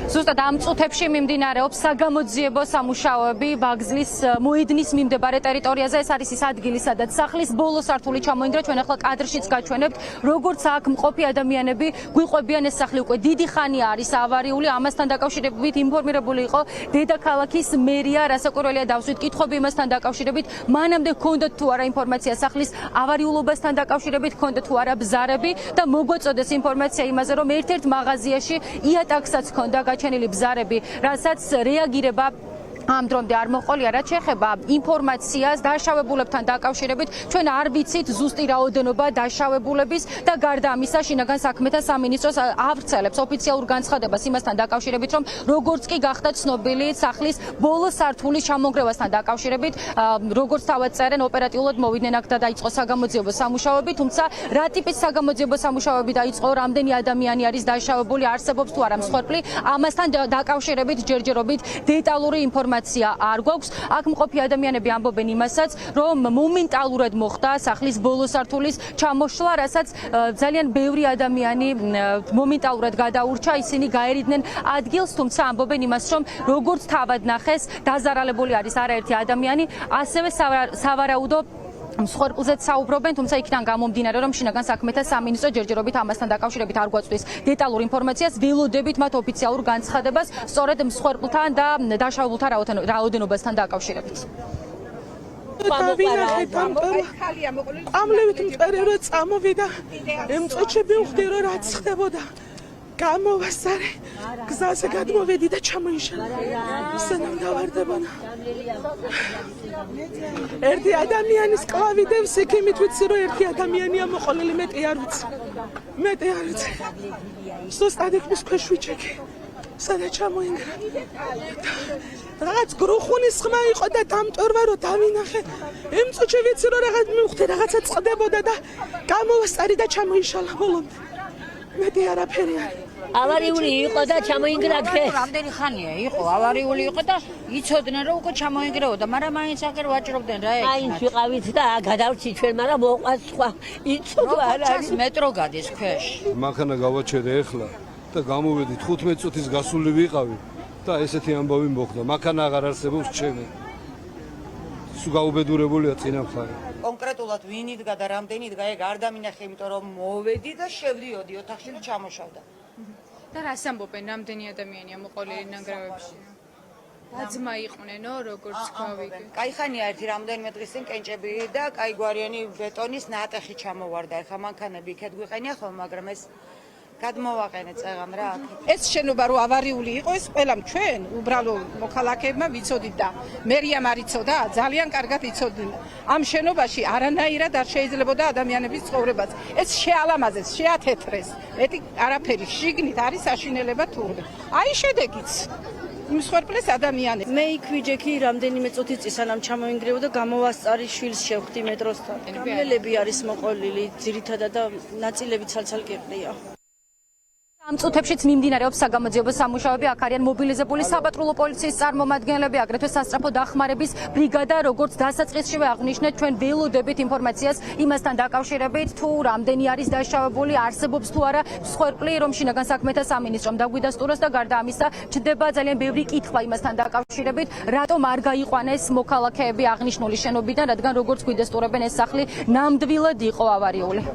ზუსტად ამ წუთებში მიმდინარეობს საგამოძიებო სამუშაოები ბაგზლის მოედნის მიმდებარე ტერიტორიაზე. ეს არის ის ადგილი, სადაც სახლის ბოლო სართული ჩამოინგრა. ჩვენ ახლა კადრშიც გაჩვენებთ, როგორც აქ მყოფი ადამიანები გვიყვებიან, ეს სახლი უკვე დიდი ხანია არის ავარიული. ამასთან დაკავშირებით ინფორმირებული იყო დედაქალაქის მერია, რასაკვირველია დავსვით კითხვები იმასთან დაკავშირებით, მანამდე ჰქონდათ თუ არა ინფორმაცია სახლის ავარიულობასთან დაკავშირებით, ჰქონდათ თუ არა ბზარები და მოგვაწოდეს ინფორმაცია იმაზე, რომ ერთ-ერთ მაღაზიაში იატაკსაც ჰქონდა გაჩენილი ბზარები, რასაც რეაგირება ამ დრომდე არ მოყოლია. რაც შეეხება ინფორმაციას დაშავებულებთან დაკავშირებით, ჩვენ არ ვიცით ზუსტი რაოდენობა დაშავებულების და გარდა ამისა, შინაგან საქმეთა სამინისტროს ავრცელებს ოფიციალურ განცხადებას იმასთან დაკავშირებით, რომ როგორც კი გახდა ცნობილი სახლის ბოლო სართულის ჩამონგრევასთან დაკავშირებით, როგორც თავად წერენ, ოპერატიულად მოვიდნენ აქ და დაიწყო საგამოძიებო სამუშაოები, თუმცა რა ტიპის საგამოძიებო სამუშაოები დაიწყო, რამდენი ადამიანი არის დაშავებული, არსებობს თუ არა მსხვერპლი, ამასთან დაკავშირებით ჯერჯერობით დეტალური ინფორმაცია არ გვაქვს. აქ მყოფი ადამიანები ამბობენ იმასაც, რომ მომენტალურად მოხდა სახლის ბოლო სართულის ჩამოშლა, რასაც ძალიან ბევრი ადამიანი მომენტალურად გადაურჩა, ისინი გაერიდნენ ადგილს, თუმცა ამბობენ იმას, რომ როგორც თავად ნახეს, დაზარალებული არის არაერთი ადამიანი, ასევე სავარაუდო მსხვერპლზეც საუბრობენ, თუმცა იქიდან გამომდინარე, რომ შინაგან საქმეთა სამინისტრო ჯერჯერობით ამასთან დაკავშირებით არ გვაწვდის დეტალურ ინფორმაციას, ველოდებით მათ ოფიციალურ განცხადებას სწორედ მსხვერპლთან და დაშავებულთა რაოდენობასთან დაკავშირებით. ამლევით მწერე რომ წამოვიდა, ემწოჩები უხდი რომ რაც ხდებოდა. გამოვასარე, გზაზე გადმოვედი და ჩამოიშალა. სანამ დავარდებოდა. ერთი ადამიანის კლავი დევს, იქით ვიცი რომ ერთი ადამიანია მოყოლილი, მეტი არ ვიცი. ზუსტად იქ ქვეშ ვიჩეკი. სადაც ჩამოინგრა. რაღაც გრუხუნის ხმა იყო და დამტვერვა რომ დავინახე. ემწოჩე ვიცი რომ რაღაც მივხვდი, რაღაცა წყდებოდა და გამოვასწარი და ჩამოიშალა ბოლომდე. მეტი არაფერი არის. ავარიული იყო და ჩამოინგრა ხე. რამდენი ხანია იყო ავარიული იყო და იცოდნენ რომ უკვე ჩამოინგრეოდა, მაგრამ მაინც აქ ვაჭრობდნენ რა ეს. აინც ვიყავით და გადავრჩი ჩვენ, მაგრამ მოყვას სხვა. იცოდო არ არის. მეტრო გადის ქვეშ. მანქანა გავაჩერე ახლა და გამოვედი 15 წუთის გასული ვიყავი და ესეთი ამბავი მოხდა. მანქანა აღარ არსებობს ჩემი. სულ გაუბედურებულია წინა მხარე. კონკრეტულად ვინ იდგა და რამდენი იდგა, ეგ არ დამინახე, იმიტომ რომ მოვედი და შევდიოდი ოთახში და ჩამოშავდა. და რას ამბობენ, რამდენი ადამიანია მოყოლილი ნანგრევებში? დაძმა იყვნენო, როგორც გავიგე. კაი ხანია ერთი რამდენიმე დღის წინ კენჭები და კაი გვარიანი ბეტონის ნატეხი ჩამოვარდა. ეხლა მანქანები იქეთ გვიყენია ხოლმე, მაგრამ ეს გადმოვაყენეთ წეღან რა აქ. ეს შენობა რო ავარიული იყო, ეს ყველამ ჩვენ უბრალო მოქალაქეებმა ვიცოდით და მერიამ არ იცოდა, ძალიან კარგად იცოდნენ. ამ შენობაში არანაირად არ შეიძლებოდა ადამიანების ცხოვრებაც. ეს შეალამაზეს, შეათეთრეს. მეტი არაფერი შიგნით არის აშინელება თურმე. აი შედეგიც. მსხვერპლეს ადამიანებს. მე იქ ვიჯექი რამდენიმე წუთი წისანამ ჩამოინგრეო და გამოვასწარი შვილს შევხვდი მეტროსთან. კამელები არის მოყოლილი ძირითადად და ნაწილები ცალ-ცალკე ყრია. ამ წუთებშიც მიმდინარეობს საგამოძიებო სამუშაოები. აქ არიან მობილიზებული საპატრულო პოლიციის წარმომადგენლები, აგრეთვე სასწრაფო დახმარების ბრიგადა, როგორც დასაწყისშივე აღნიშნეთ, ჩვენ ველოდებით ინფორმაციას იმასთან დაკავშირებით, თუ რამდენი არის დაშავებული, არსებობს თუ არა მსხვერპლი, რომ შინაგან საქმეთა სამინისტრომ დაგვიდასტუროს და გარდა ამისა ჩნდება ძალიან ბევრი კითხვა იმასთან დაკავშირებით, რატომ არ გაიყვანეს მოქალაქეები აღნიშნული შენობიდან, რადგან როგორც გვიდასტურებენ ეს სახლი ნამდვილად იყო ავარიული.